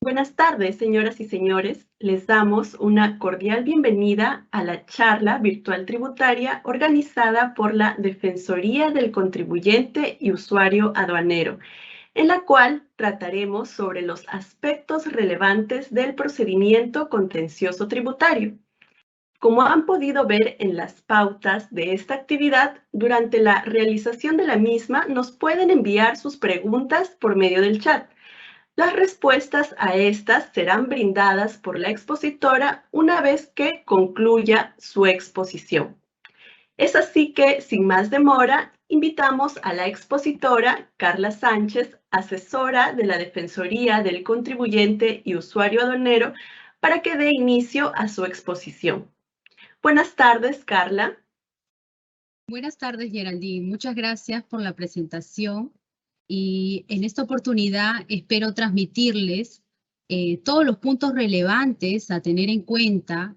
Buenas tardes, señoras y señores. Les damos una cordial bienvenida a la charla virtual tributaria organizada por la Defensoría del Contribuyente y Usuario Aduanero, en la cual trataremos sobre los aspectos relevantes del procedimiento contencioso tributario. Como han podido ver en las pautas de esta actividad, durante la realización de la misma nos pueden enviar sus preguntas por medio del chat. Las respuestas a estas serán brindadas por la expositora una vez que concluya su exposición. Es así que, sin más demora, invitamos a la expositora Carla Sánchez, asesora de la Defensoría del Contribuyente y Usuario Aduanero, para que dé inicio a su exposición. Buenas tardes, Carla. Buenas tardes, Geraldine. Muchas gracias por la presentación y en esta oportunidad espero transmitirles todos los puntos relevantes a tener en cuenta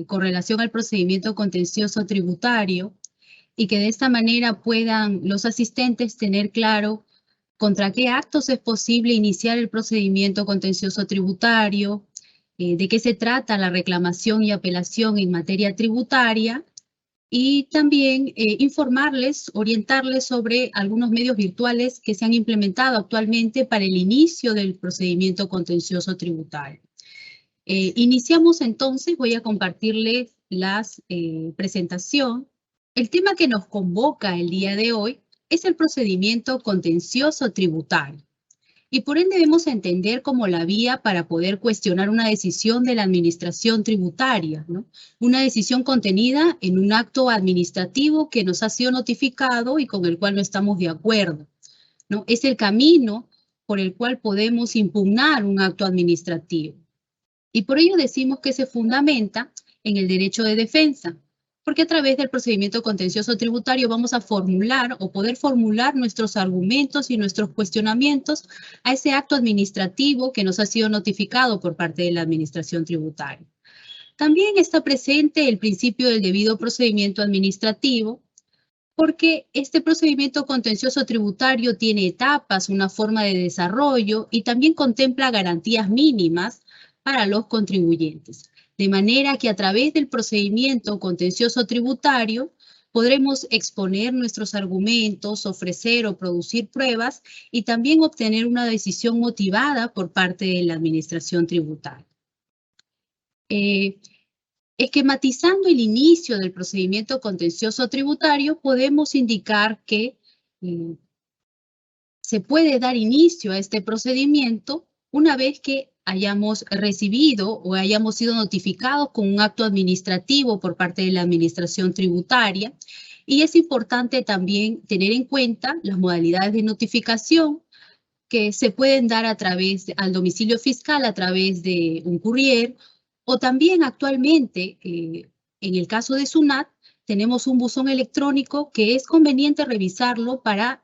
con relación al procedimiento contencioso tributario y que de esta manera puedan los asistentes tener claro contra qué actos es posible iniciar el procedimiento contencioso tributario, de qué se trata la reclamación y apelación en materia tributaria y también informarles, orientarles sobre algunos medios virtuales que se han implementado actualmente para el inicio del procedimiento contencioso tributario. Iniciamos entonces, voy a compartirles la presentación. El tema que nos convoca el día de hoy es el procedimiento contencioso tributario. Y por ende debemos entender como la vía para poder cuestionar una decisión de la administración tributaria, ¿no? Una decisión contenida en un acto administrativo que nos ha sido notificado y con el cual no estamos de acuerdo, ¿no? Es el camino por el cual podemos impugnar un acto administrativo. Y por ello decimos que se fundamenta en el derecho de defensa, porque a través del procedimiento contencioso tributario vamos a formular o poder formular nuestros argumentos y nuestros cuestionamientos a ese acto administrativo que nos ha sido notificado por parte de la administración tributaria. También está presente el principio del debido procedimiento administrativo, porque este procedimiento contencioso tributario tiene etapas, una forma de desarrollo y también contempla garantías mínimas para los contribuyentes. De manera que a través del procedimiento contencioso tributario podremos exponer nuestros argumentos, ofrecer o producir pruebas y también obtener una decisión motivada por parte de la administración tributaria. Esquematizando el inicio del procedimiento contencioso tributario, podemos indicar que se puede dar inicio a este procedimiento una vez que hayamos recibido o hayamos sido notificados con un acto administrativo por parte de la administración tributaria. Y es importante también tener en cuenta las modalidades de notificación que se pueden dar a través al domicilio fiscal, a través de un courier, o también actualmente, en el caso de SUNAT, tenemos un buzón electrónico que es conveniente revisarlo para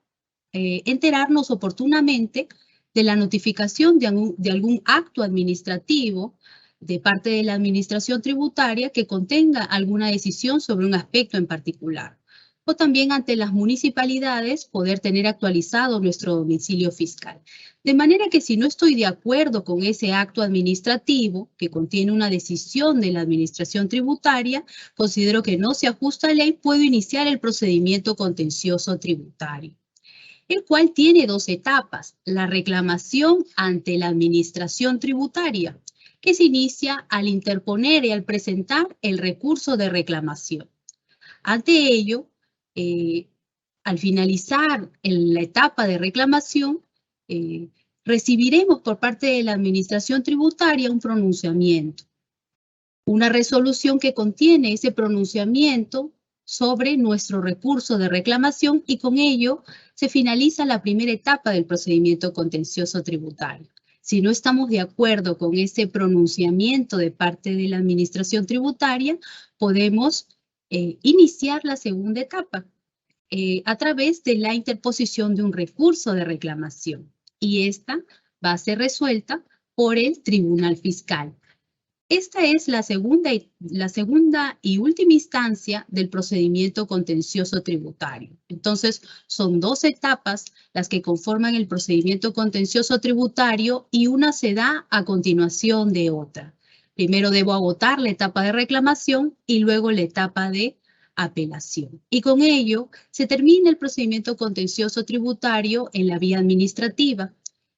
enterarnos oportunamente de la notificación de algún acto administrativo de parte de la administración tributaria que contenga alguna decisión sobre un aspecto en particular. O también ante las municipalidades poder tener actualizado nuestro domicilio fiscal. De manera que si no estoy de acuerdo con ese acto administrativo que contiene una decisión de la administración tributaria, considero que no se ajusta a ley, puedo iniciar el procedimiento contencioso tributario, el cual tiene dos etapas: la reclamación ante la administración tributaria, que se inicia al interponer y al presentar el recurso de reclamación. Ante ello, al finalizar la etapa de reclamación, recibiremos por parte de la administración tributaria un pronunciamiento, una resolución que contiene ese pronunciamiento sobre nuestro recurso de reclamación y con ello se finaliza la primera etapa del procedimiento contencioso tributario. Si no estamos de acuerdo con ese pronunciamiento de parte de la administración tributaria, podemos iniciar la segunda etapa a través de la interposición de un recurso de reclamación y esta va a ser resuelta por el Tribunal Fiscal. Esta es la segunda y última instancia del procedimiento contencioso tributario. Entonces, son 2 etapas las que conforman el procedimiento contencioso tributario y una se da a continuación de otra. Primero debo agotar la etapa de reclamación y luego la etapa de apelación. Y con ello se termina el procedimiento contencioso tributario en la vía administrativa.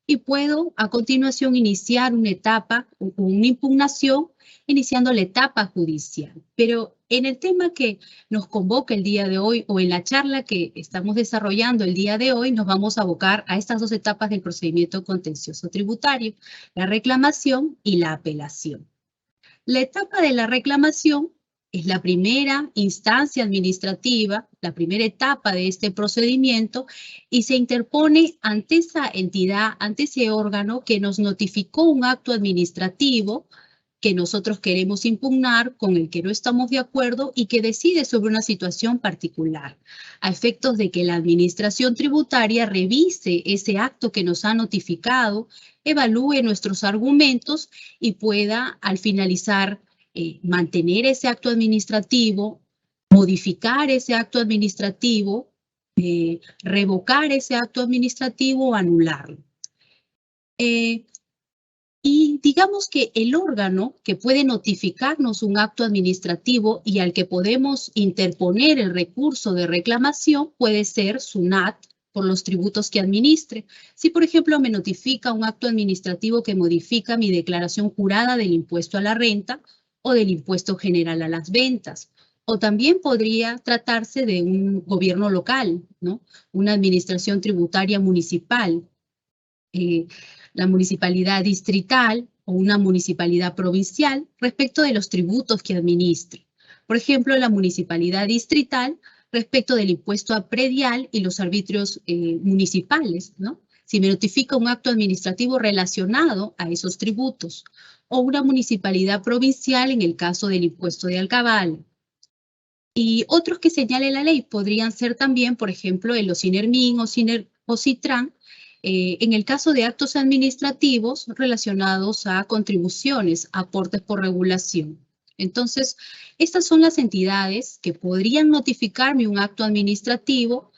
Y puedo a continuación iniciar una etapa o una impugnación iniciando la etapa judicial. Pero en el tema que nos convoca el día de hoy o en la charla que estamos desarrollando el día de hoy, nos vamos a abocar a estas 2 etapas del procedimiento contencioso tributario, la reclamación y la apelación. La etapa de la reclamación es la primera instancia administrativa, la primera etapa de este procedimiento y se interpone ante esa entidad, ante ese órgano que nos notificó un acto administrativo que nosotros queremos impugnar, con el que no estamos de acuerdo y que decide sobre una situación particular, a efectos de que la administración tributaria revise ese acto que nos ha notificado, evalúe nuestros argumentos y pueda, al finalizar, mantener ese acto administrativo, modificar ese acto administrativo, revocar ese acto administrativo o anularlo. Y digamos que el órgano que puede notificarnos un acto administrativo y al que podemos interponer el recurso de reclamación puede ser SUNAT, por los tributos que administre. Si, por ejemplo, me notifica un acto administrativo que modifica mi declaración jurada del impuesto a la renta o del impuesto general a las ventas. O también podría tratarse de un gobierno local, ¿no? Una administración tributaria municipal, la municipalidad distrital o una municipalidad provincial respecto de los tributos que administre. Por ejemplo, la municipalidad distrital respecto del impuesto a predial y los arbitrios municipales, ¿no? Si me notifica un acto administrativo relacionado a esos tributos, o una municipalidad provincial en el caso del impuesto de alcabala. Y otros que señale la ley podrían ser también, por ejemplo, el OSINERMIN o CITRAN, en el caso de actos administrativos relacionados a contribuciones, aportes por regulación. Entonces, estas son las entidades que podrían notificarme un acto administrativo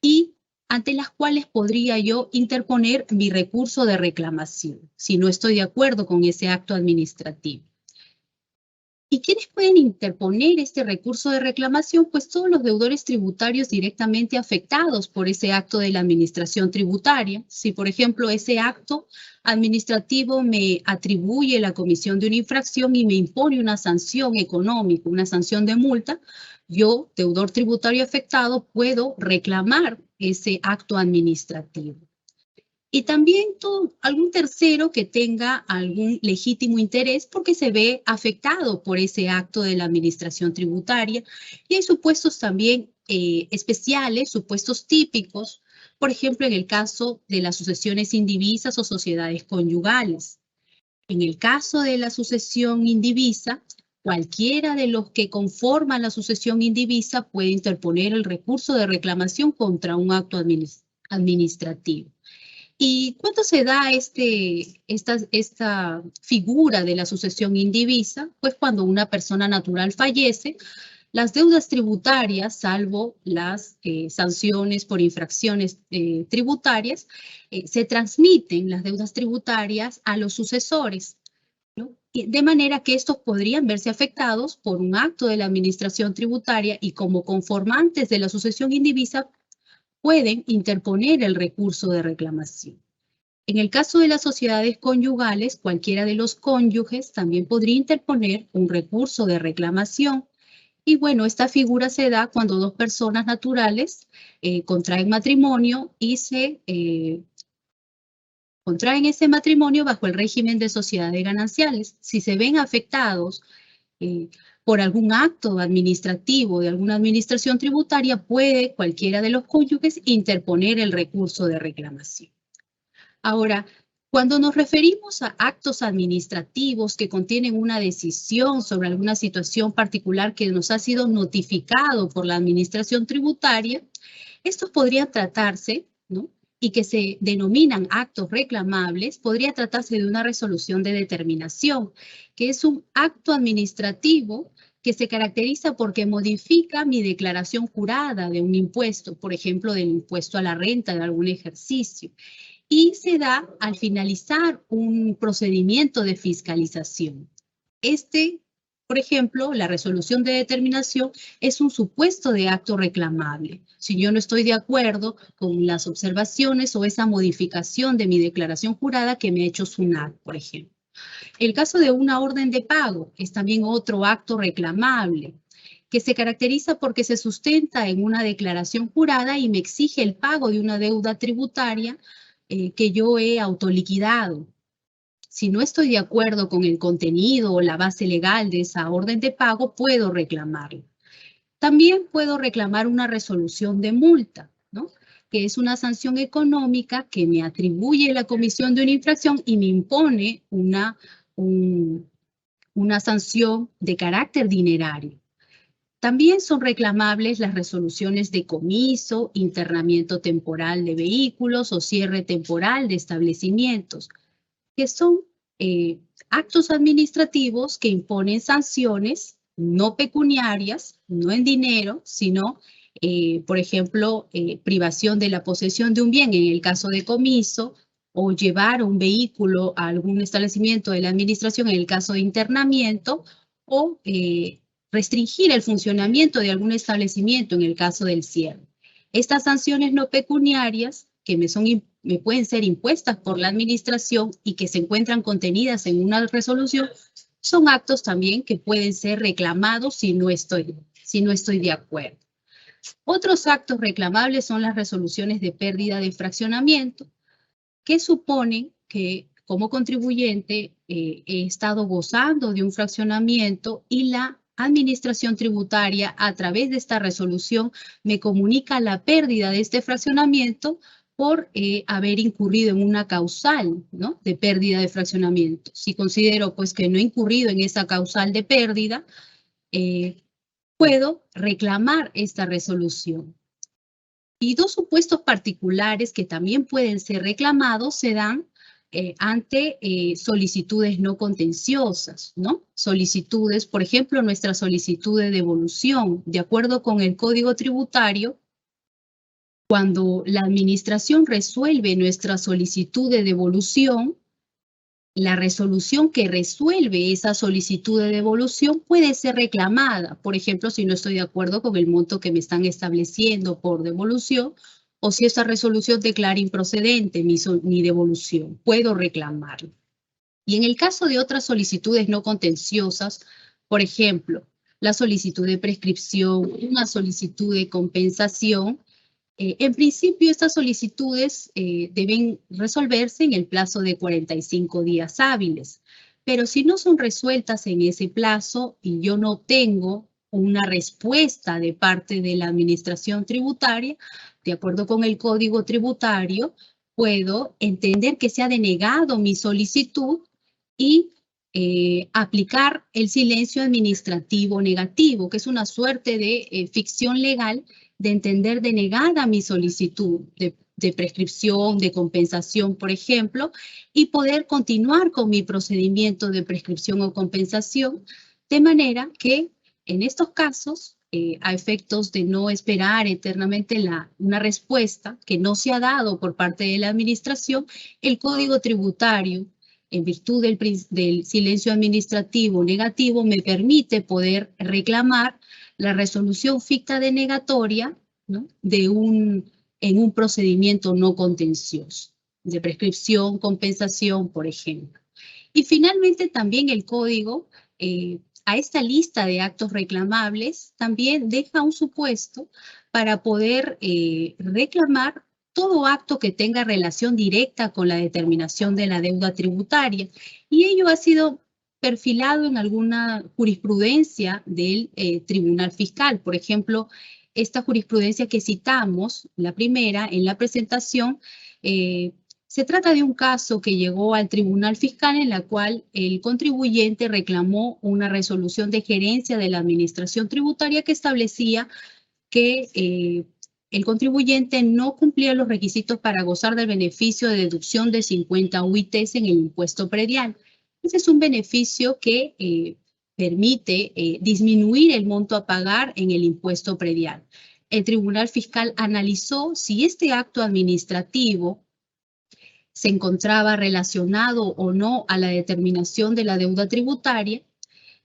y ante las cuales podría yo interponer mi recurso de reclamación, si no estoy de acuerdo con ese acto administrativo. ¿Y quiénes pueden interponer este recurso de reclamación? Pues todos los deudores tributarios directamente afectados por ese acto de la administración tributaria. Si, por ejemplo, ese acto administrativo me atribuye la comisión de una infracción y me impone una sanción económica, una sanción de multa, yo, deudor tributario afectado, puedo reclamar ese acto administrativo. Y también algún tercero que tenga algún legítimo interés porque se ve afectado por ese acto de la administración tributaria. Y hay supuestos también especiales, supuestos típicos, por ejemplo, en el caso de las sucesiones indivisas o sociedades conyugales. En el caso de la sucesión indivisa, cualquiera de los que conforman la sucesión indivisa puede interponer el recurso de reclamación contra un acto administrativo. ¿Y cuándo se da esta figura de la sucesión indivisa? Pues cuando una persona natural fallece, las deudas tributarias, salvo las sanciones por infracciones tributarias, se transmiten las deudas tributarias a los sucesores, ¿no? De manera que estos podrían verse afectados por un acto de la administración tributaria y como conformantes de la sucesión indivisa pueden interponer el recurso de reclamación. En el caso de las sociedades conyugales, cualquiera de los cónyuges también podría interponer un recurso de reclamación. Y bueno, esta figura se da cuando 2 personas naturales contraen matrimonio y se contraen ese matrimonio bajo el régimen de sociedades gananciales. Si se ven afectados por algún acto administrativo de alguna administración tributaria, puede cualquiera de los cónyuges interponer el recurso de reclamación. Ahora, cuando nos referimos a actos administrativos que contienen una decisión sobre alguna situación particular que nos ha sido notificado por la administración tributaria, estos podrían tratarse, ¿no?, y que se denominan actos reclamables, podría tratarse de una resolución de determinación, que es un acto administrativo que se caracteriza porque modifica mi declaración jurada de un impuesto, por ejemplo, del impuesto a la renta de algún ejercicio, y se da al finalizar un procedimiento de fiscalización. Por ejemplo, la resolución de determinación es un supuesto de acto reclamable. Si yo no estoy de acuerdo con las observaciones o esa modificación de mi declaración jurada que me ha hecho SUNAT, por ejemplo. El caso de una orden de pago es también otro acto reclamable, que se caracteriza porque se sustenta en una declaración jurada y me exige el pago de una deuda tributaria que yo he autoliquidado. Si no estoy de acuerdo con el contenido o la base legal de esa orden de pago, puedo reclamarlo. También puedo reclamar una resolución de multa, ¿no? Que es una sanción económica que me atribuye la comisión de una infracción y me impone una sanción de carácter dinerario. También son reclamables las resoluciones de comiso, internamiento temporal de vehículos o cierre temporal de establecimientos, que son actos administrativos que imponen sanciones no pecuniarias, no en dinero, sino, por ejemplo, privación de la posesión de un bien en el caso de comiso, o llevar un vehículo a algún establecimiento de la administración en el caso de internamiento, o restringir el funcionamiento de algún establecimiento en el caso del cierre. Estas sanciones no pecuniarias que me pueden ser impuestas por la administración y que se encuentran contenidas en una resolución, son actos también que pueden ser reclamados si no estoy de acuerdo. Otros actos reclamables son las resoluciones de pérdida de fraccionamiento, que suponen que como contribuyente he estado gozando de un fraccionamiento y la administración tributaria a través de esta resolución me comunica la pérdida de este fraccionamiento por haber incurrido en una causal, ¿no?, de pérdida de fraccionamiento. Si considero pues que no he incurrido en esa causal de pérdida, puedo reclamar esta resolución. Y dos supuestos particulares que también pueden ser reclamados se dan ante solicitudes no contenciosas, ¿no? Solicitudes, por ejemplo, nuestra solicitud de devolución. De acuerdo con el Código Tributario, cuando la administración resuelve nuestra solicitud de devolución, la resolución que resuelve esa solicitud de devolución puede ser reclamada. Por ejemplo, si no estoy de acuerdo con el monto que me están estableciendo por devolución, o si esa resolución declara improcedente mi devolución, puedo reclamarlo. Y en el caso de otras solicitudes no contenciosas, por ejemplo, la solicitud de prescripción, una solicitud de compensación, en principio, estas solicitudes deben resolverse en el plazo de 45 días hábiles, pero si no son resueltas en ese plazo y yo no tengo una respuesta de parte de la administración tributaria, de acuerdo con el Código Tributario, puedo entender que se ha denegado mi solicitud y aplicar el silencio administrativo negativo, que es una suerte de ficción legal de entender denegada mi solicitud de prescripción, de compensación, por ejemplo, y poder continuar con mi procedimiento de prescripción o compensación, de manera que en estos casos, a efectos de no esperar eternamente una respuesta que no se ha dado por parte de la administración, el Código Tributario, en virtud del silencio administrativo negativo, me permite poder reclamar la resolución ficta denegatoria, ¿no?, en un procedimiento no contencioso, de prescripción, compensación, por ejemplo. Y finalmente también el código, a esta lista de actos reclamables, también deja un supuesto para poder reclamar todo acto que tenga relación directa con la determinación de la deuda tributaria. Y ello ha sido perfilado en alguna jurisprudencia del Tribunal Fiscal. Por ejemplo, esta jurisprudencia que citamos, la primera, en la presentación, se trata de un caso que llegó al Tribunal Fiscal en la cual el contribuyente reclamó una resolución de gerencia de la Administración Tributaria que establecía que el contribuyente no cumplía los requisitos para gozar del beneficio de deducción de 50 UITs en el impuesto predial. Ese es un beneficio que permite disminuir el monto a pagar en el impuesto predial. El Tribunal Fiscal analizó si este acto administrativo se encontraba relacionado o no a la determinación de la deuda tributaria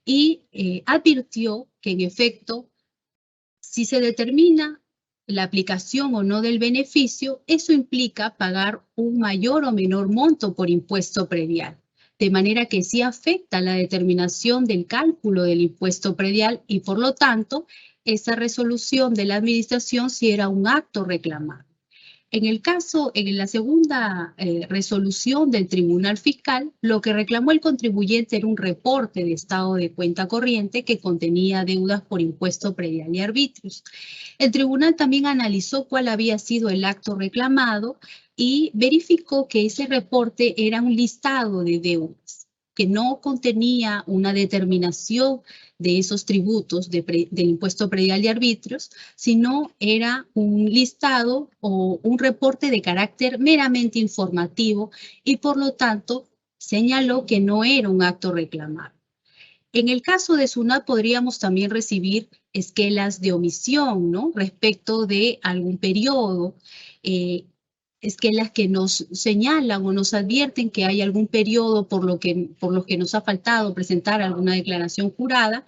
y advirtió que, en efecto, si se determina la aplicación o no del beneficio, eso implica pagar un mayor o menor monto por impuesto predial, de manera que sí afecta la determinación del cálculo del impuesto predial y, por lo tanto, esa resolución de la administración sí era un acto reclamado. En la segunda resolución del Tribunal Fiscal, lo que reclamó el contribuyente era un reporte de estado de cuenta corriente que contenía deudas por impuesto predial y arbitrios. El tribunal también analizó cuál había sido el acto reclamado y verificó que ese reporte era un listado de deudas, que no contenía una determinación de esos tributos del impuesto predial y arbitrios, sino era un listado o un reporte de carácter meramente informativo y, por lo tanto, señaló que no era un acto reclamado. En el caso de SUNAT podríamos también recibir esquelas de omisión, ¿no?, respecto de algún periodo, esquelas que nos señalan o nos advierten que hay algún periodo por lo que nos ha faltado presentar alguna declaración jurada.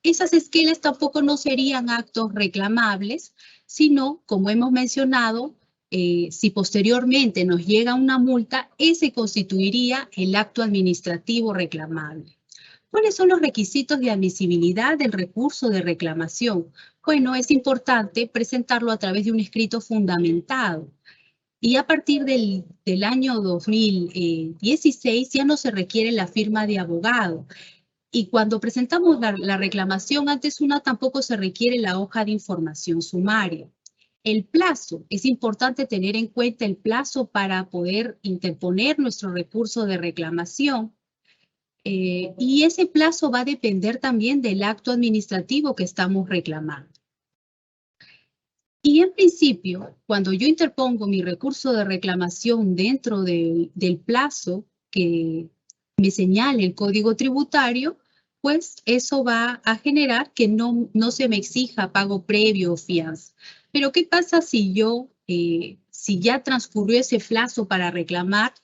Esas esquelas tampoco no serían actos reclamables, sino, como hemos mencionado, si posteriormente nos llega una multa, ese constituiría el acto administrativo reclamable. ¿Cuáles son los requisitos de admisibilidad del recurso de reclamación? Bueno, es importante presentarlo a través de un escrito fundamentado. Y a partir del año 2016 ya no se requiere la firma de abogado. Y cuando presentamos la reclamación ante SUNAT tampoco se requiere la hoja de información sumaria. El plazo, es importante tener en cuenta el plazo para poder interponer nuestro recurso de reclamación. Y ese plazo va a depender también del acto administrativo que estamos reclamando. Y en principio, cuando yo interpongo mi recurso de reclamación dentro del plazo que me señale el Código Tributario, pues eso va a generar que no se me exija pago previo o fianza. Pero ¿qué pasa si si ya transcurrió ese plazo para reclamar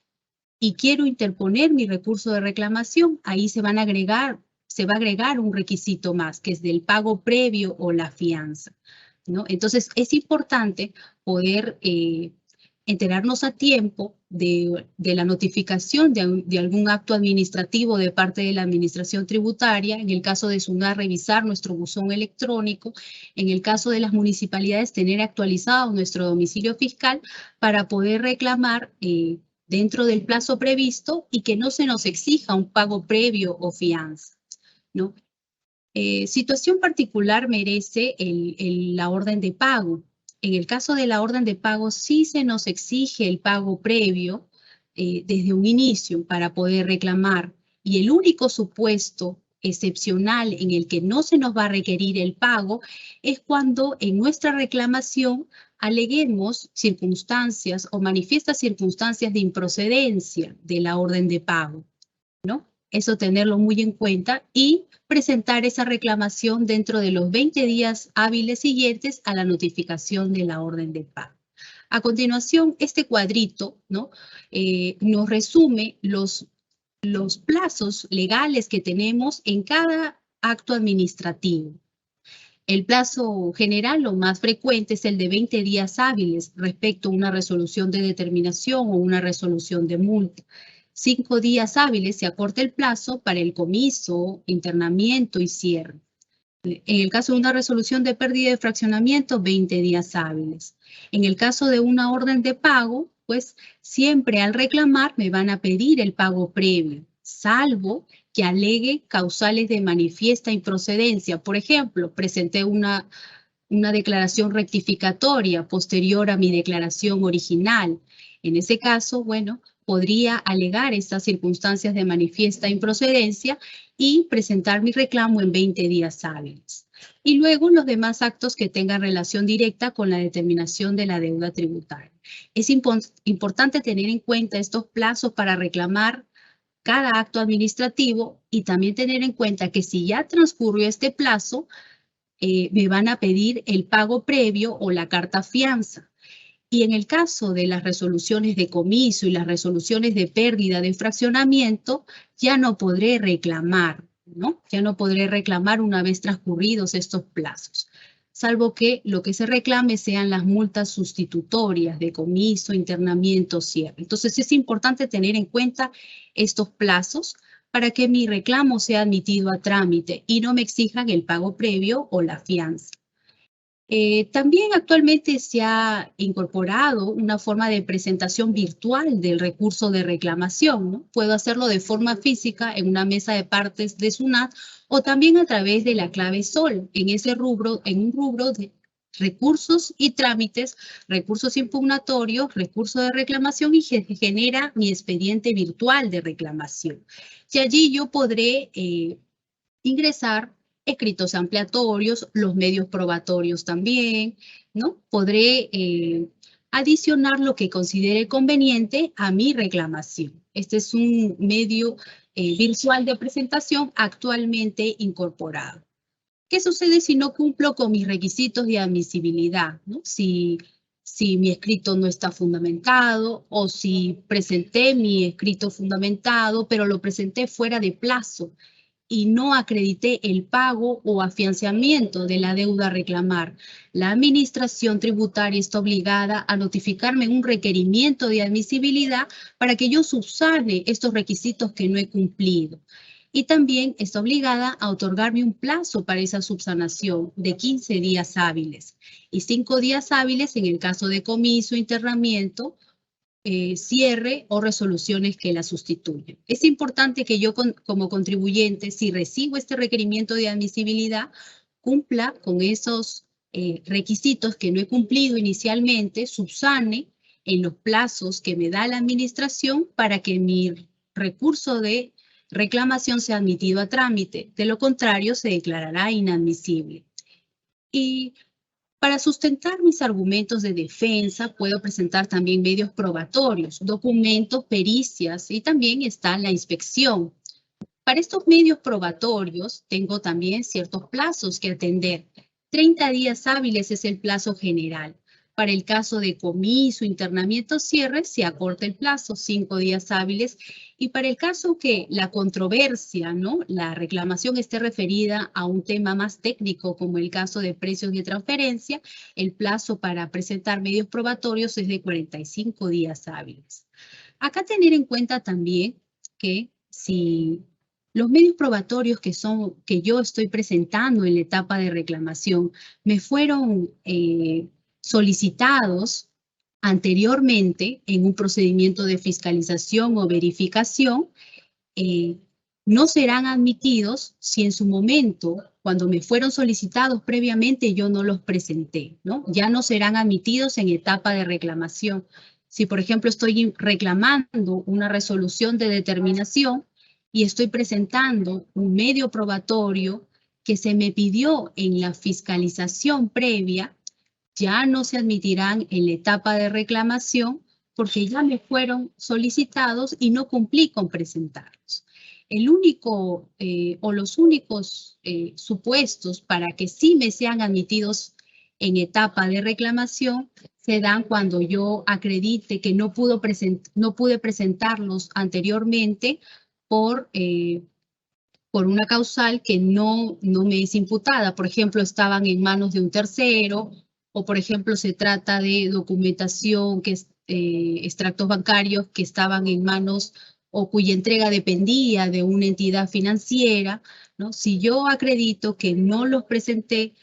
y quiero interponer mi recurso de reclamación? Ahí se va a agregar un requisito más, que es del pago previo o la fianza, ¿no? Entonces, es importante poder enterarnos a tiempo de la notificación de algún acto administrativo de parte de la Administración Tributaria. En el caso de SUNAT, revisar nuestro buzón electrónico. En el caso de las municipalidades, tener actualizado nuestro domicilio fiscal para poder reclamar dentro del plazo previsto y que no se nos exija un pago previo o fianza, ¿no? Situación particular merece la orden de pago. En el caso de la orden de pago, sí se nos exige el pago previo desde un inicio para poder reclamar. Y el único supuesto excepcional en el que no se nos va a requerir el pago es cuando en nuestra reclamación aleguemos circunstancias o manifiestas circunstancias de improcedencia de la orden de pago, ¿no? Eso tenerlo muy en cuenta y presentar esa reclamación dentro de los 20 días hábiles siguientes a la notificación de la orden de pago. A continuación, este cuadrito, ¿no?, nos resume los plazos legales que tenemos en cada acto administrativo. El plazo general, lo más frecuente, es el de 20 días hábiles respecto a una resolución de determinación o una resolución de multa. 5 días hábiles se acorta el plazo para el comiso, internamiento y cierre. En el caso de una resolución de pérdida de fraccionamiento, 20 días hábiles. En el caso de una orden de pago, pues siempre al reclamar me van a pedir el pago previo, salvo que alegue causales de manifiesta improcedencia. Por ejemplo, presenté una declaración rectificatoria posterior a mi declaración original. En ese caso, bueno, podría alegar estas circunstancias de manifiesta improcedencia y presentar mi reclamo en 20 días hábiles. y luego los demás actos que tengan relación directa con la determinación de la deuda tributaria. Es importante tener en cuenta estos plazos para reclamar cada acto administrativo y también tener en cuenta que si ya transcurrió este plazo, me van a pedir el pago previo o la carta fianza. Y en el caso de las resoluciones de comiso y las resoluciones de pérdida de fraccionamiento, ya no podré reclamar, ¿no? Ya no podré reclamar una vez transcurridos estos plazos, salvo que lo que se reclame sean las multas sustitutorias de comiso, internamiento, cierre. Entonces es importante tener en cuenta estos plazos para que mi reclamo sea admitido a trámite y no me exijan el pago previo o la fianza. También actualmente se ha incorporado una forma de presentación virtual del recurso de reclamación, ¿no? Puedo hacerlo de forma física en una mesa de partes de SUNAT o también a través de la clave SOL, en un rubro de recursos y trámites, recursos impugnatorios, recurso de reclamación y genera mi expediente virtual de reclamación. Y allí yo podré ingresar escritos ampliatorios, los medios probatorios también, ¿no? Podré adicionar lo que considere conveniente a mi reclamación. Este es un medio virtual de presentación actualmente incorporado. ¿Qué sucede si no cumplo con mis requisitos de admisibilidad, ¿no? Si mi escrito no está fundamentado o si presenté mi escrito fundamentado, pero lo presenté fuera de plazo y no acredité el pago o afianzamiento de la deuda a reclamar. La administración tributaria está obligada a notificarme un requerimiento de admisibilidad para que yo subsane estos requisitos que no he cumplido. Y también está obligada a otorgarme un plazo para esa subsanación de 15 días hábiles y 5 días hábiles en el caso de comiso, internamiento, cierre o resoluciones que la sustituyen. Es importante que yo como contribuyente, si recibo este requerimiento de admisibilidad, cumpla con esos requisitos que no he cumplido inicialmente, subsane en los plazos que me da la administración para que mi recurso de reclamación sea admitido a trámite. De lo contrario, se declarará inadmisible. Y para sustentar mis argumentos de defensa, puedo presentar también medios probatorios, documentos, pericias y también está la inspección. Para estos medios probatorios, tengo también ciertos plazos que atender. 30 días hábiles es el plazo general. Para el caso de comiso, internamiento, cierre, se acorta el plazo, 5 días hábiles. Y para el caso que la controversia, ¿no? La reclamación esté referida a un tema más técnico, como el caso de precios de transferencia, el plazo para presentar medios probatorios es de 45 días hábiles. Acá tener en cuenta también que si los medios probatorios que yo estoy presentando en la etapa de reclamación me fueron solicitados anteriormente en un procedimiento de fiscalización o verificación, no serán admitidos si en su momento, cuando me fueron solicitados previamente, yo no los presenté, ¿no? Ya no serán admitidos en etapa de reclamación. Si, por ejemplo, estoy reclamando una resolución de determinación y estoy presentando un medio probatorio que se me pidió en la fiscalización previa, ya no se admitirán en la etapa de reclamación porque ya me fueron solicitados y no cumplí con presentarlos. El único o los únicos supuestos para que sí me sean admitidos en etapa de reclamación se dan cuando yo acredite que no pude presentarlos anteriormente por una causal que no me es imputada. Por ejemplo, estaban en manos de un tercero o, por ejemplo, se trata de documentación, que es extractos bancarios que estaban en manos o cuya entrega dependía de una entidad financiera, ¿no? Si yo acredito que no los presenté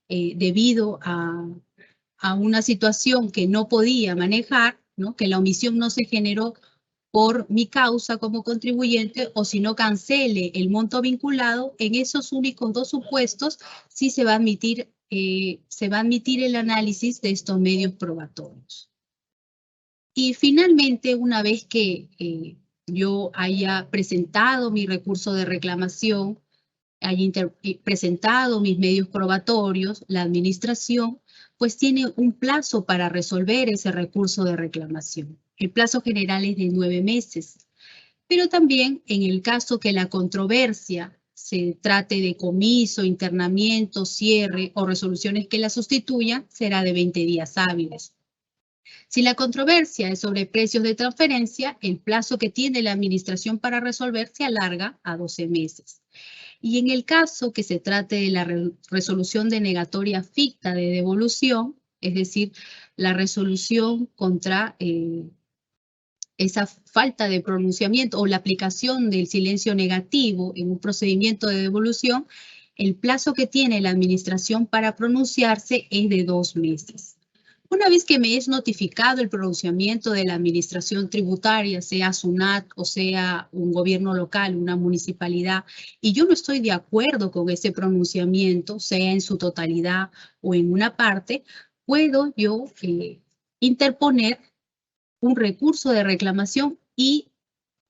debido a una situación que no podía manejar, ¿no? Que la omisión no se generó por mi causa como contribuyente o si no cancele el monto vinculado, en esos únicos dos supuestos sí se va a admitir el análisis de estos medios probatorios. Y finalmente, una vez que yo haya presentado mi recurso de reclamación, haya presentado mis medios probatorios, la administración pues tiene un plazo para resolver ese recurso de reclamación. El plazo general es de 9 meses, pero también en el caso que la controversia se trate de comiso, internamiento, cierre o resoluciones que la sustituyan, será de 20 días hábiles. Si la controversia es sobre precios de transferencia, el plazo que tiene la administración para resolver se alarga a 12 meses. Y en el caso que se trate de la resolución denegatoria ficta de devolución, es decir, la resolución contra esa falta de pronunciamiento o la aplicación del silencio negativo en un procedimiento de devolución, el plazo que tiene la administración para pronunciarse es de 2 meses. Una vez que me es notificado el pronunciamiento de la administración tributaria, sea SUNAT o sea un gobierno local, una municipalidad, y yo no estoy de acuerdo con ese pronunciamiento, sea en su totalidad o en una parte, puedo yo interponer un recurso de reclamación y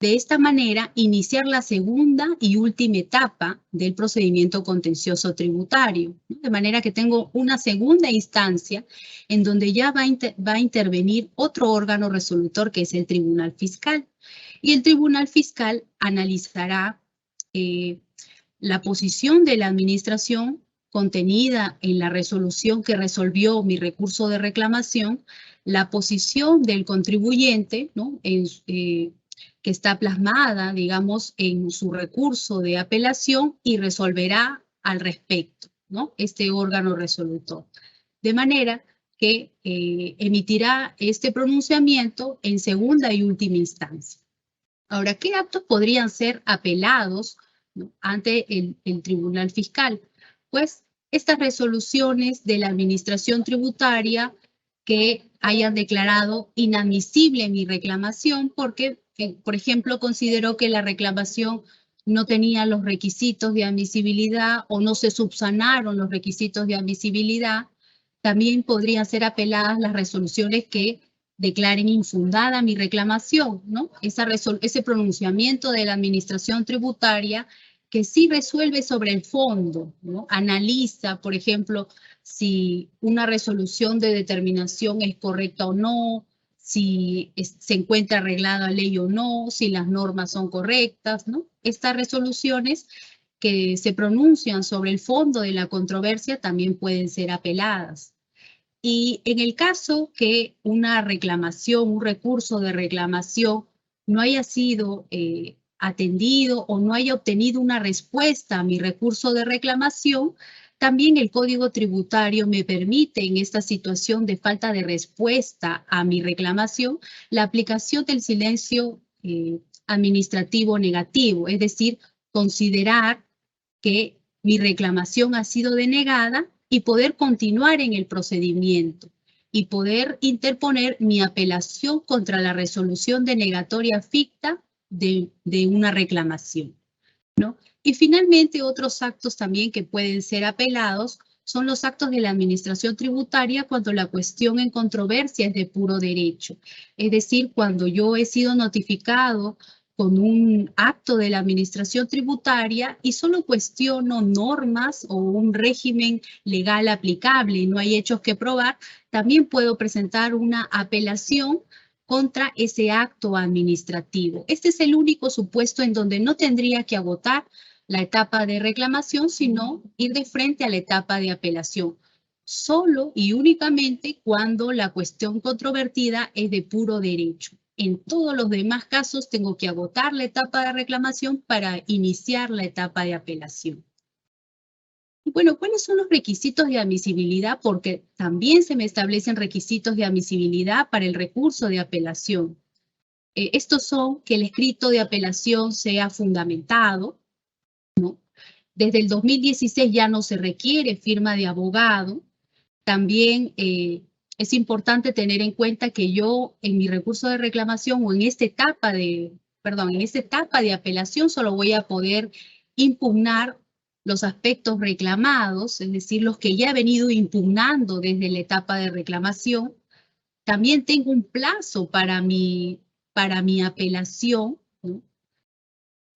de esta manera iniciar la segunda y última etapa del procedimiento contencioso tributario, ¿no? De manera que tengo una segunda instancia en donde ya va a intervenir otro órgano resolutor que es el Tribunal Fiscal. Y el Tribunal Fiscal analizará la posición de la administración contenida en la resolución que resolvió mi recurso de reclamación, la posición del contribuyente, ¿no? Que está plasmada, digamos, en su recurso de apelación y resolverá al respecto, ¿no? Este órgano resolutor. De manera que emitirá este pronunciamiento en segunda y última instancia. Ahora, ¿qué actos podrían ser apelados, ¿no? ante el Tribunal Fiscal? Pues estas resoluciones de la Administración Tributaria que hayan declarado inadmisible mi reclamación porque, por ejemplo, consideró que la reclamación no tenía los requisitos de admisibilidad o no se subsanaron los requisitos de admisibilidad. También podrían ser apeladas las resoluciones que declaren infundada mi reclamación, ¿no? Ese pronunciamiento de la Administración Tributaria que sí resuelve sobre el fondo, ¿no? Analiza, por ejemplo, si una resolución de determinación es correcta o no, si se encuentra arreglada la ley o no, si las normas son correctas, ¿no? Estas resoluciones que se pronuncian sobre el fondo de la controversia también pueden ser apeladas. Y en el caso que una reclamación, un recurso de reclamación no haya sido atendido o no haya obtenido una respuesta a mi recurso de reclamación, también el Código Tributario me permite en esta situación de falta de respuesta a mi reclamación la aplicación del silencio administrativo negativo, es decir, considerar que mi reclamación ha sido denegada y poder continuar en el procedimiento y poder interponer mi apelación contra la resolución denegatoria ficta de una reclamación, ¿no? Y finalmente, otros actos también que pueden ser apelados son los actos de la Administración Tributaria cuando la cuestión en controversia es de puro derecho. Es decir, cuando yo he sido notificado con un acto de la Administración Tributaria y solo cuestiono normas o un régimen legal aplicable y no hay hechos que probar, también puedo presentar una apelación contra ese acto administrativo. Este es el único supuesto en donde no tendría que agotar la etapa de reclamación, sino ir de frente a la etapa de apelación, solo y únicamente cuando la cuestión controvertida es de puro derecho. En todos los demás casos tengo que agotar la etapa de reclamación para iniciar la etapa de apelación. Y bueno, ¿cuáles son los requisitos de admisibilidad? Porque también se me establecen requisitos de admisibilidad para el recurso de apelación. Estos son que el escrito de apelación sea fundamentado, ¿no? Desde el 2016 ya no se requiere firma de abogado. También es importante tener en cuenta que yo en mi recurso de reclamación o en esta etapa de apelación solo voy a poder impugnar los aspectos reclamados, es decir, los que ya he venido impugnando desde la etapa de reclamación. También tengo un plazo para mi apelación, ¿no?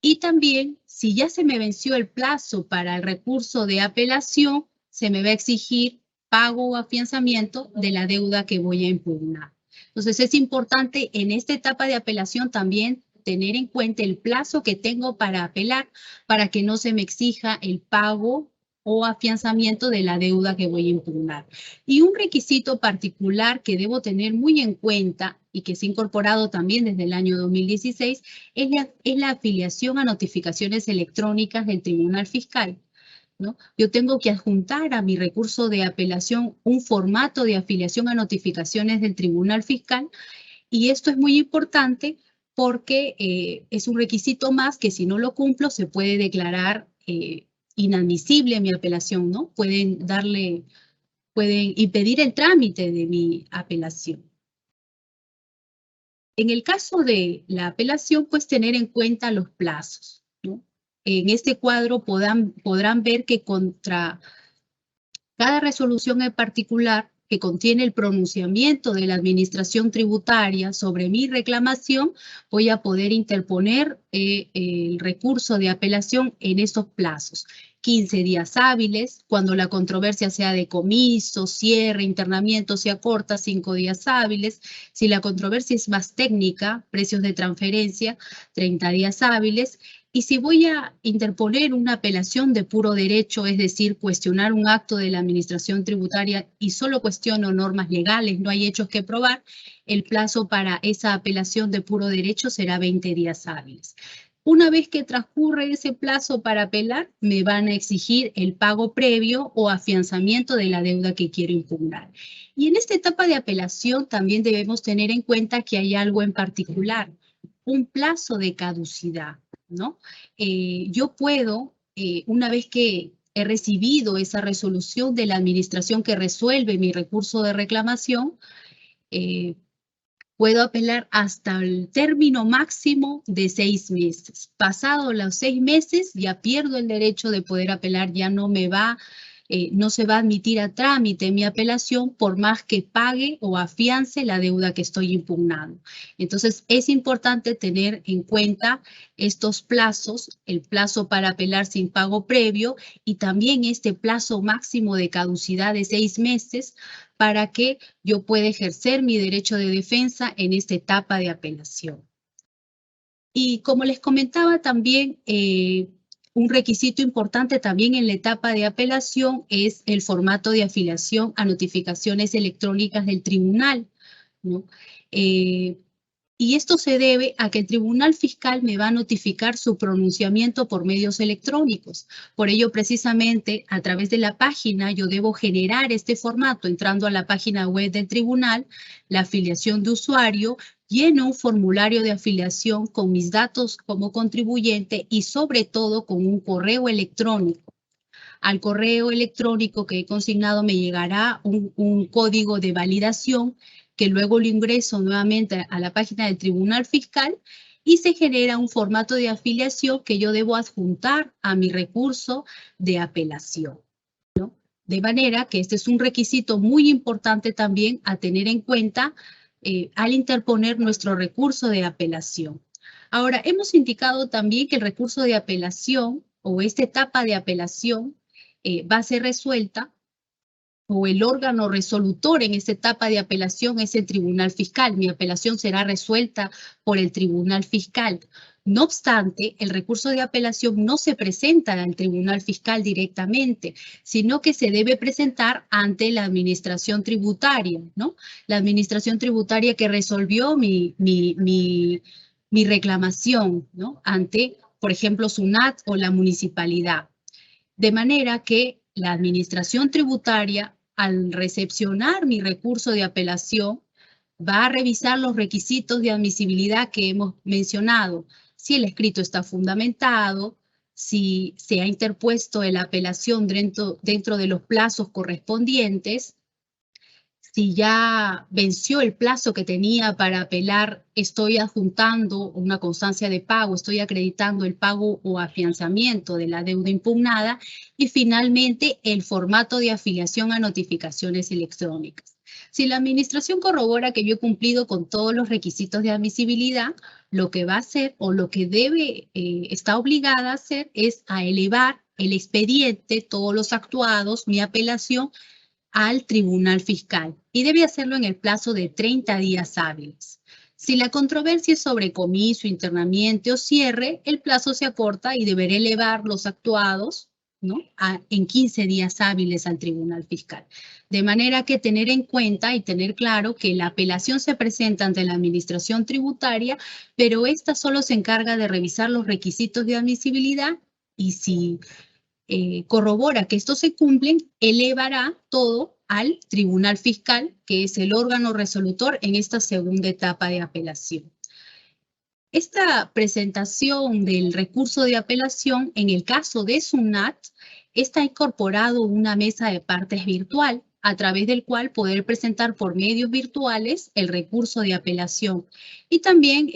Y también, si ya se me venció el plazo para el recurso de apelación, se me va a exigir pago o afianzamiento de la deuda que voy a impugnar. Entonces, es importante en esta etapa de apelación también tener en cuenta el plazo que tengo para apelar para que no se me exija el pago o afianzamiento de la deuda que voy a impugnar. Y un requisito particular que debo tener muy en cuenta y que se ha incorporado también desde el año 2016 es la afiliación a notificaciones electrónicas del Tribunal Fiscal, ¿no? Yo tengo que adjuntar a mi recurso de apelación un formato de afiliación a notificaciones del Tribunal Fiscal y esto es muy importante porque es un requisito más que si no lo cumplo se puede declarar inadmisible mi apelación, ¿no? Pueden impedir el trámite de mi apelación. En el caso de la apelación, pues tener en cuenta los plazos, ¿no? En este cuadro podrán ver que contra cada resolución en particular que contiene el pronunciamiento de la administración tributaria sobre mi reclamación, voy a poder interponer el recurso de apelación en estos plazos. 15 días hábiles, cuando la controversia sea de comiso, cierre, internamiento, sea corta, 5 días hábiles. Si la controversia es más técnica, precios de transferencia, 30 días hábiles. Y si voy a interponer una apelación de puro derecho, es decir, cuestionar un acto de la administración tributaria y solo cuestiono normas legales, no hay hechos que probar, el plazo para esa apelación de puro derecho será 20 días hábiles. Una vez que transcurre ese plazo para apelar, me van a exigir el pago previo o afianzamiento de la deuda que quiero impugnar. Y en esta etapa de apelación también debemos tener en cuenta que hay algo en particular, un plazo de caducidad, ¿no? Yo puedo, una vez que he recibido esa resolución de la administración que resuelve mi recurso de reclamación, puedo apelar hasta el término máximo de 6 meses. Pasado los 6 meses, ya pierdo el derecho de poder apelar, ya no se va a admitir a trámite mi apelación por más que pague o afiance la deuda que estoy impugnando. Entonces, es importante tener en cuenta estos plazos, el plazo para apelar sin pago previo y también este plazo máximo de caducidad de 6 meses para que yo pueda ejercer mi derecho de defensa en esta etapa de apelación. Y como les comentaba también, un requisito importante también en la etapa de apelación es el formato de afiliación a notificaciones electrónicas del tribunal, ¿no? Y esto se debe a que el Tribunal Fiscal me va a notificar su pronunciamiento por medios electrónicos. Por ello, precisamente, a través de la página, yo debo generar este formato entrando a la página web del tribunal, la afiliación de usuario, lleno un formulario de afiliación con mis datos como contribuyente y sobre todo con un correo electrónico. Al correo electrónico que he consignado me llegará un código de validación que luego lo ingreso nuevamente a la página del Tribunal Fiscal y se genera un formato de afiliación que yo debo adjuntar a mi recurso de apelación, ¿no? De manera que este es un requisito muy importante también a tener en cuenta al interponer nuestro recurso de apelación. Ahora, hemos indicado también que el recurso de apelación o esta etapa de apelación va a ser resuelta o el órgano resolutor en esta etapa de apelación es el Tribunal Fiscal. Mi apelación será resuelta por el Tribunal Fiscal. No obstante, el recurso de apelación no se presenta al Tribunal Fiscal directamente, sino que se debe presentar ante la Administración Tributaria, ¿no? La Administración Tributaria que resolvió mi reclamación, ¿no? Ante, por ejemplo, SUNAT o la municipalidad. De manera que la Administración Tributaria, al recepcionar mi recurso de apelación, va a revisar los requisitos de admisibilidad que hemos mencionado. Si el escrito está fundamentado, si se ha interpuesto la apelación dentro de los plazos correspondientes, si ya venció el plazo que tenía para apelar, estoy adjuntando una constancia de pago, estoy acreditando el pago o afianzamiento de la deuda impugnada y finalmente el formato de afiliación a notificaciones electrónicas. Si la administración corrobora que yo he cumplido con todos los requisitos de admisibilidad, lo que va a hacer o lo que está obligada a hacer es a elevar el expediente, todos los actuados, mi apelación, al Tribunal Fiscal y debe hacerlo en el plazo de 30 días hábiles. Si la controversia es sobre comiso, internamiento o cierre, el plazo se acorta y deberé elevar los actuados, ¿no?, en 15 días hábiles al Tribunal Fiscal. De manera que tener en cuenta y tener claro que la apelación se presenta ante la Administración Tributaria, pero esta solo se encarga de revisar los requisitos de admisibilidad y si corrobora que estos se cumplen, elevará todo al Tribunal Fiscal, que es el órgano resolutor en esta segunda etapa de apelación. Esta presentación del recurso de apelación, en el caso de SUNAT, está incorporado una mesa de partes virtual, a través del cual poder presentar por medios virtuales el recurso de apelación. Y también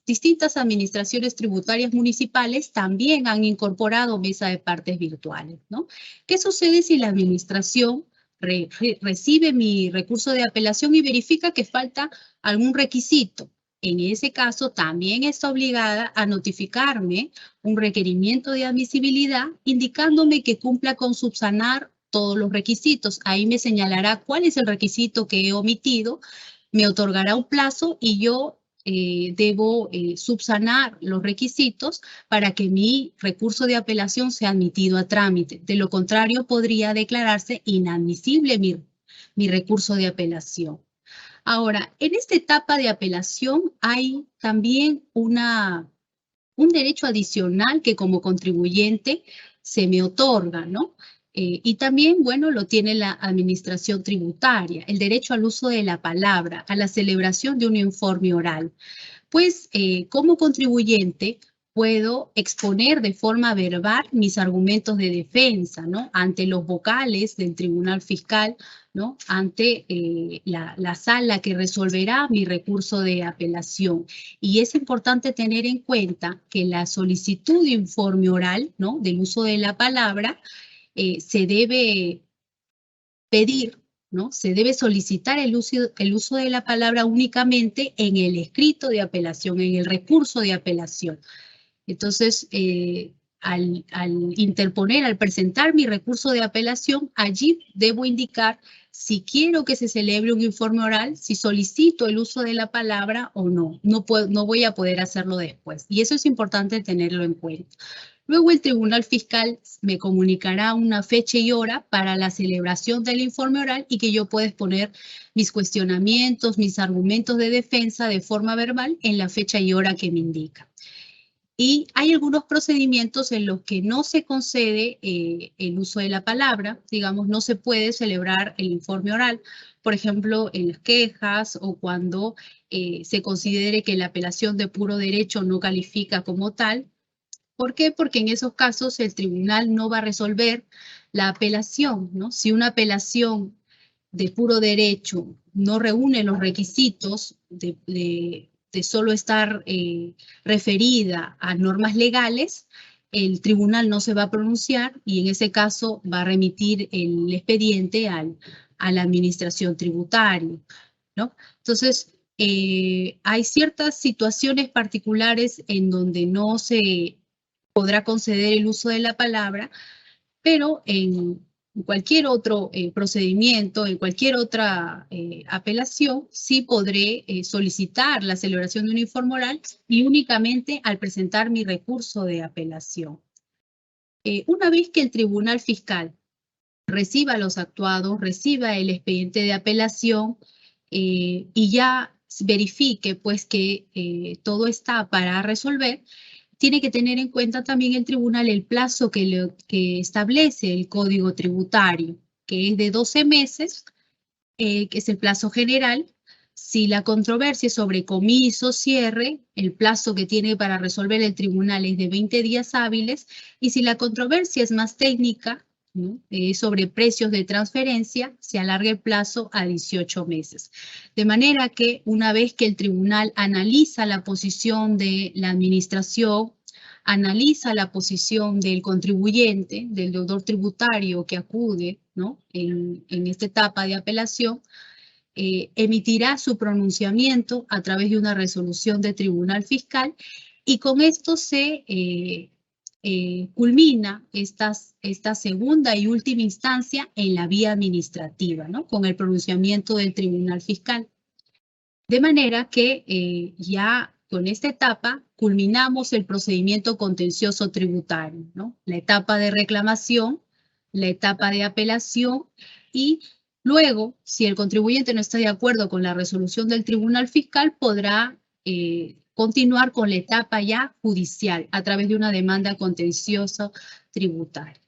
distintas administraciones tributarias municipales también han incorporado mesa de partes virtuales, ¿no? ¿Qué sucede si la administración recibe mi recurso de apelación y verifica que falta algún requisito? En ese caso, también está obligada a notificarme un requerimiento de admisibilidad indicándome que cumpla con subsanar todos los requisitos. Ahí me señalará cuál es el requisito que he omitido, me otorgará un plazo y yo debo subsanar los requisitos para que mi recurso de apelación sea admitido a trámite. De lo contrario, podría declararse inadmisible mi recurso de apelación. Ahora, en esta etapa de apelación hay también un derecho adicional que como contribuyente se me otorga, ¿no? Y también, bueno, lo tiene la administración tributaria, el derecho al uso de la palabra, a la celebración de un informe oral. Pues como contribuyente puedo exponer de forma verbal mis argumentos de defensa, ¿no?, ante los vocales del Tribunal Fiscal, ¿no?, ante la sala que resolverá mi recurso de apelación. Y es importante tener en cuenta que la solicitud de informe oral, ¿no?, del uso de la palabra, se debe pedir, ¿no? Se debe solicitar el uso de la palabra únicamente en el escrito de apelación, en el recurso de apelación. Entonces, al interponer, al presentar mi recurso de apelación, allí debo indicar si quiero que se celebre un informe oral, si solicito el uso de la palabra o no. No voy a poder hacerlo después. Y eso es importante tenerlo en cuenta. Luego el Tribunal Fiscal me comunicará una fecha y hora para la celebración del informe oral y que yo pueda exponer mis cuestionamientos, mis argumentos de defensa de forma verbal en la fecha y hora que me indica. Y hay algunos procedimientos en los que no se concede el uso de la palabra, digamos, no se puede celebrar el informe oral, por ejemplo, en las quejas o cuando se considere que la apelación de puro derecho no califica como tal. ¿Por qué? Porque en esos casos el tribunal no va a resolver la apelación, ¿no? Si una apelación de puro derecho no reúne los requisitos de solo estar referida a normas legales, el tribunal no se va a pronunciar y en ese caso va a remitir el expediente a la administración tributaria, ¿no? Entonces, hay ciertas situaciones particulares en donde no se podrá conceder el uso de la palabra, pero en cualquier otro procedimiento, en cualquier otra apelación, sí podré solicitar la celebración de un informe oral y únicamente al presentar mi recurso de apelación. Una vez que el Tribunal Fiscal reciba los actuados, reciba el expediente de apelación y ya verifique pues que todo está para resolver, tiene que tener en cuenta también el tribunal el plazo que establece el Código Tributario, que es de 12 meses, que es el plazo general. Si la controversia es sobre comiso, cierre, el plazo que tiene para resolver el tribunal es de 20 días hábiles. Y si la controversia es más técnica, ¿no?, sobre precios de transferencia, se alarga el plazo a 18 meses. De manera que una vez que el tribunal analiza la posición de la administración, analiza la posición del contribuyente, del deudor tributario que acude, ¿no?, en esta etapa de apelación, emitirá su pronunciamiento a través de una resolución de tribunal fiscal y con esto se culmina esta segunda y última instancia en la vía administrativa, ¿no? Con el pronunciamiento del tribunal fiscal. De manera que ya con esta etapa culminamos el procedimiento contencioso tributario, ¿no? La etapa de reclamación, la etapa de apelación y luego, si el contribuyente no está de acuerdo con la resolución del tribunal fiscal, podrá continuar con la etapa ya judicial a través de una demanda contenciosa tributaria.